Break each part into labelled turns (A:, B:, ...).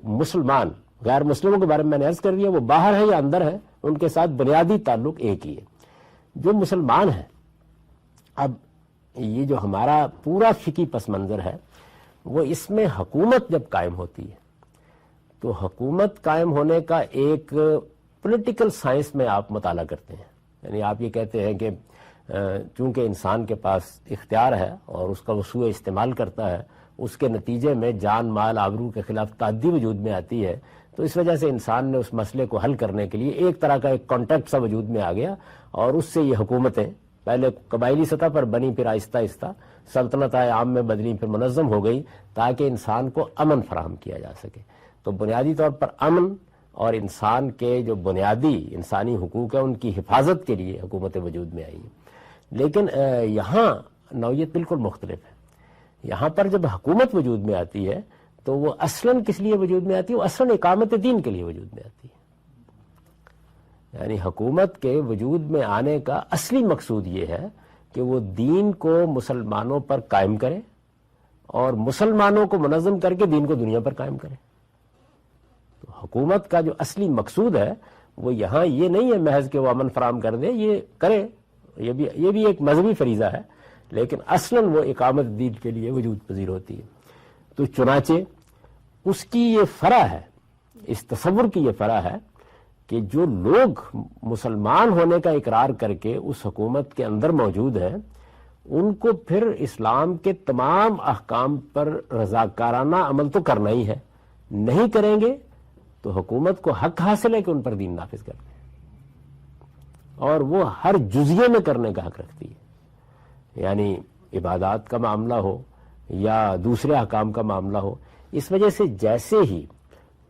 A: مسلمان غیر مسلموں کے بارے میں نے عرض کر دیا، وہ باہر ہے یا اندر ہے، ان کے ساتھ بنیادی تعلق ایک ہی ہے۔ جو مسلمان ہیں، اب یہ جو ہمارا پورا فقہی پس منظر ہے وہ اس میں حکومت جب قائم ہوتی ہے تو حکومت قائم ہونے کا ایک پولیٹیکل سائنس میں آپ مطالعہ کرتے ہیں، یعنی آپ یہ کہتے ہیں کہ چونکہ انسان کے پاس اختیار ہے اور اس کا وہ سوء استعمال کرتا ہے، اس کے نتیجے میں جان مال آبرو کے خلاف تعدی وجود میں آتی ہے، تو اس وجہ سے انسان نے اس مسئلے کو حل کرنے کے لیے ایک طرح کا ایک کانٹیکٹ سا وجود میں آ گیا، اور اس سے یہ حکومتیں پہلے قبائلی سطح پر بنی، پھر آہستہ آہستہ سلطنت عام میں بدلی، پھر منظم ہو گئی تاکہ انسان کو امن فراہم کیا جا سکے۔ تو بنیادی طور پر امن اور انسان کے جو بنیادی انسانی حقوق ہیں ان کی حفاظت کے لیے حکومتیں وجود میں آئی ہیں۔ لیکن یہاں نوعیت بالکل مختلف ہے۔ یہاں پر جب حکومت وجود میں آتی ہے تو وہ اصلاً کس لیے وجود میں آتی ہے؟ وہ اصلاً اقامت دین کے لیے وجود میں آتی ہے۔ یعنی حکومت کے وجود میں آنے کا اصلی مقصود یہ ہے کہ وہ دین کو مسلمانوں پر قائم کرے اور مسلمانوں کو منظم کر کے دین کو دنیا پر قائم کرے۔ تو حکومت کا جو اصلی مقصود ہے وہ یہاں یہ نہیں ہے محض کہ وہ امن فراہم کر دے، یہ کرے، یہ بھی ایک مذہبی فریضہ ہے، لیکن اصلاً وہ اقامت دین کے لیے وجود پذیر ہوتی ہے۔ تو چنانچہ اس کی یہ فرع ہے، اس تصور کی یہ فرع ہے کہ جو لوگ مسلمان ہونے کا اقرار کر کے اس حکومت کے اندر موجود ہیں ان کو پھر اسلام کے تمام احکام پر رضاکارانہ عمل تو کرنا ہی ہے، نہیں کریں گے تو حکومت کو حق حاصل ہے کہ ان پر دین نافذ کر دیں، اور وہ ہر جزیے میں کرنے کا حق رکھتی ہے، یعنی عبادات کا معاملہ ہو یا دوسرے احکام کا معاملہ ہو۔ اس وجہ سے جیسے ہی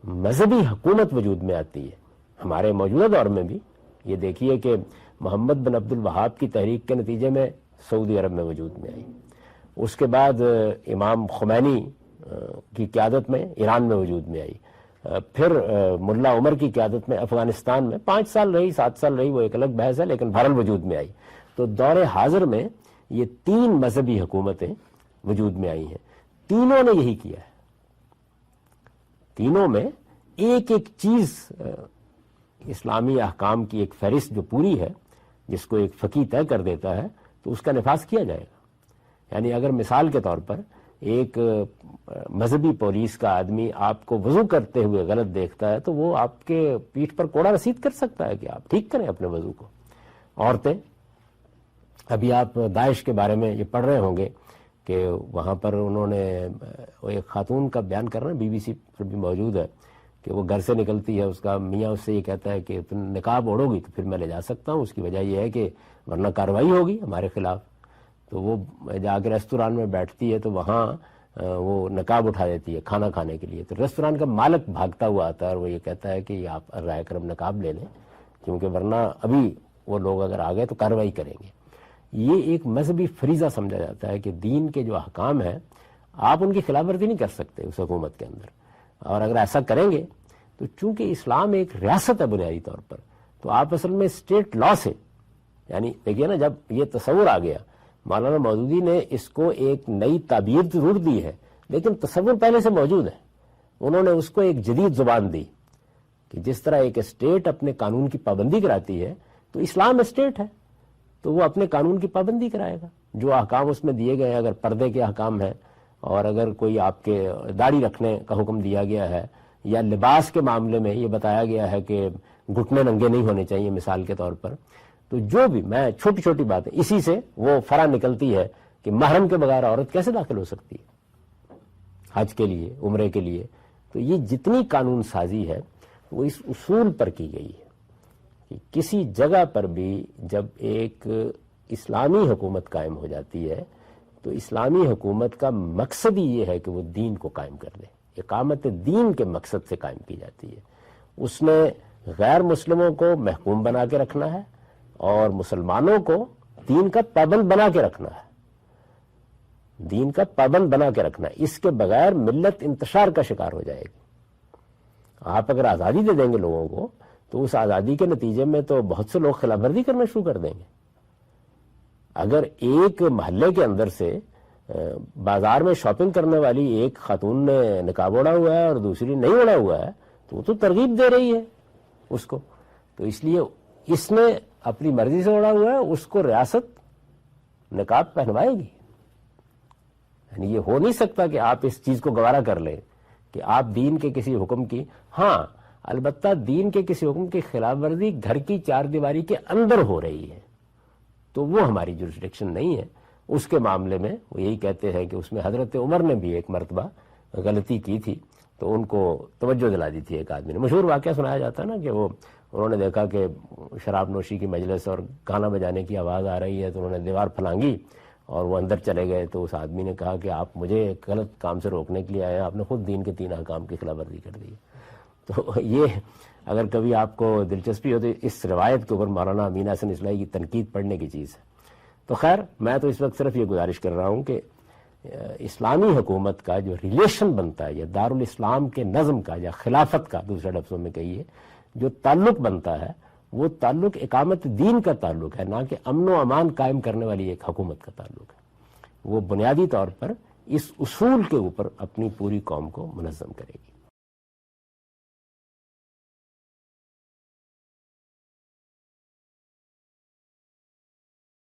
A: مذہبی حکومت وجود میں آتی ہے، ہمارے موجودہ دور میں بھی یہ دیکھیے کہ محمد بن عبد الوہاب کی تحریک کے نتیجے میں سعودی عرب میں وجود میں آئی، اس کے بعد امام خمینی کی قیادت میں ایران میں وجود میں آئی، پھر ملا عمر کی قیادت میں افغانستان میں 5 سال رہی، 7 سال رہی، وہ ایک الگ بحث ہے، لیکن بہرحال وجود میں آئی۔ تو دور حاضر میں یہ 3 مذہبی حکومتیں وجود میں آئی ہیں، تینوں نے یہی کیا ہے۔ تینوں میں ایک ایک چیز اسلامی احکام کی ایک فہرست جو پوری ہے، جس کو ایک فقیہ طے کر دیتا ہے تو اس کا نفاذ کیا جائے گا۔ یعنی اگر مثال کے طور پر ایک مذہبی پولیس کا آدمی آپ کو وضو کرتے ہوئے غلط دیکھتا ہے تو وہ آپ کے پیٹھ پر کوڑا رسید کر سکتا ہے کہ آپ ٹھیک کریں اپنے وضو کو۔ عورتیں، ابھی آپ داعش کے بارے میں یہ پڑھ رہے ہوں گے کہ وہاں پر انہوں نے ایک خاتون کا بیان کر رہے ہیں، BBC پر بھی موجود ہے، کہ وہ گھر سے نکلتی ہے، اس کا میاں اس سے یہ کہتا ہے کہ تم نقاب اوڑھو گی تو پھر میں لے جا سکتا ہوں، اس کی وجہ یہ ہے کہ ورنہ کارروائی ہوگی ہمارے خلاف۔ تو وہ جا کے ریستوران میں بیٹھتی ہے تو وہاں وہ نقاب اٹھا دیتی ہے کھانا کھانے کے لیے، تو ریستوران کا مالک بھاگتا ہوا آتا ہے اور وہ یہ کہتا ہے کہ آپ رائے کرم نقاب لے لیں، کیونکہ ورنہ ابھی وہ لوگ اگر آ گئے تو کارروائی کریں گے۔ یہ ایک مذہبی فریضہ سمجھا جاتا ہے کہ دین کے جو احکام ہیں آپ ان کی خلاف ورزی نہیں کر سکتے اس حکومت کے اندر، اور اگر ایسا کریں گے تو چونکہ اسلام ایک ریاست ہے بنیادی طور پر، تو آپ اصل میں اسٹیٹ لا سے، یعنی دیکھیے نا، جب یہ تصور آ گیا، مولانا مودودی نے اس کو ایک نئی تعبیر ضرور دی ہے لیکن تصور پہلے سے موجود ہے، انہوں نے اس کو ایک جدید زبان دی کہ جس طرح ایک اسٹیٹ اپنے قانون کی پابندی کراتی ہے تو اسلام اسٹیٹ ہے تو وہ اپنے قانون کی پابندی کرائے گا۔ جو احکام اس میں دیے گئے ہیں، اگر پردے کے احکام ہیں، اور اگر کوئی آپ کے داڑھی رکھنے کا حکم دیا گیا ہے، یا لباس کے معاملے میں یہ بتایا گیا ہے کہ گھٹنے ننگے نہیں ہونے چاہیے مثال کے طور پر، تو جو بھی میں چھوٹی چھوٹی باتیں، اسی سے وہ فرع نکلتی ہے کہ محرم کے بغیر عورت کیسے داخل ہو سکتی ہے حج کے لیے، عمرے کے لیے۔ تو یہ جتنی قانون سازی ہے وہ اس اصول پر کی گئی ہے کہ کسی جگہ پر بھی جب ایک اسلامی حکومت قائم ہو جاتی ہے تو اسلامی حکومت کا مقصد ہی یہ ہے کہ وہ دین کو قائم کر دے، اقامت دین کے مقصد سے قائم کی جاتی ہے۔ اس نے غیر مسلموں کو محکوم بنا کے رکھنا ہے اور مسلمانوں کو دین کا پابند بنا کے رکھنا ہے، دین کا پابند بنا کے رکھنا ہے۔ اس کے بغیر ملت انتشار کا شکار ہو جائے گی۔ آپ اگر آزادی دے دیں گے لوگوں کو تو اس آزادی کے نتیجے میں تو بہت سے لوگ خلاف ورزی کرنا شروع کر دیں گے۔ اگر ایک محلے کے اندر سے بازار میں شاپنگ کرنے والی ایک خاتون نے نقاب اوڑھا ہوا ہے اور دوسری نہیں اوڑھا ہوا ہے تو وہ تو ترغیب دے رہی ہے اس کو. تو اس لیے اس نے اپنی مرضی سے اوڑھا ہوا ہے, اس کو ریاست نقاب پہنوائے گی. یعنی یہ ہو نہیں سکتا کہ آپ اس چیز کو گوارا کر لیں کہ آپ دین کے کسی حکم کی, ہاں البتہ دین کے کسی حکم کی خلاف ورزی گھر کی چار دیواری کے اندر ہو رہی ہے تو وہ ہماری جورسڈکشن نہیں ہے. اس کے معاملے میں وہ یہی کہتے ہیں کہ اس میں حضرت عمر نے بھی ایک مرتبہ غلطی کی تھی تو ان کو توجہ دلا دی تھی ایک آدمی نے. مشہور واقعہ سنایا جاتا ہے نا کہ وہ انہوں نے دیکھا کہ شراب نوشی کی مجلس اور گانا بجانے کی آواز آ رہی ہے تو انہوں نے دیوار پھلانگی اور وہ اندر چلے گئے. تو اس آدمی نے کہا کہ آپ مجھے غلط کام سے روکنے کے لیے آئے ہیں, آپ نے خود دین کے 3 احکام کی خلاف ورزی کر دی. تو یہ اگر کبھی آپ کو دلچسپی ہو تو اس روایت کے اوپر مولانا امین احسن اصلاحی کی تنقید پڑھنے کی چیز ہے. تو خیر میں تو اس وقت صرف یہ گزارش کر رہا ہوں کہ اسلامی حکومت کا جو ریلیشن بنتا ہے یا دارالاسلام کے نظم کا یا خلافت کا دوسرے لفظوں میں کہیے جو تعلق بنتا ہے وہ تعلق اقامت دین کا تعلق ہے, نہ کہ امن و امان قائم کرنے والی ایک حکومت کا تعلق ہے. وہ بنیادی طور پر اس اصول کے اوپر اپنی پوری قوم کو منظم کرے گی.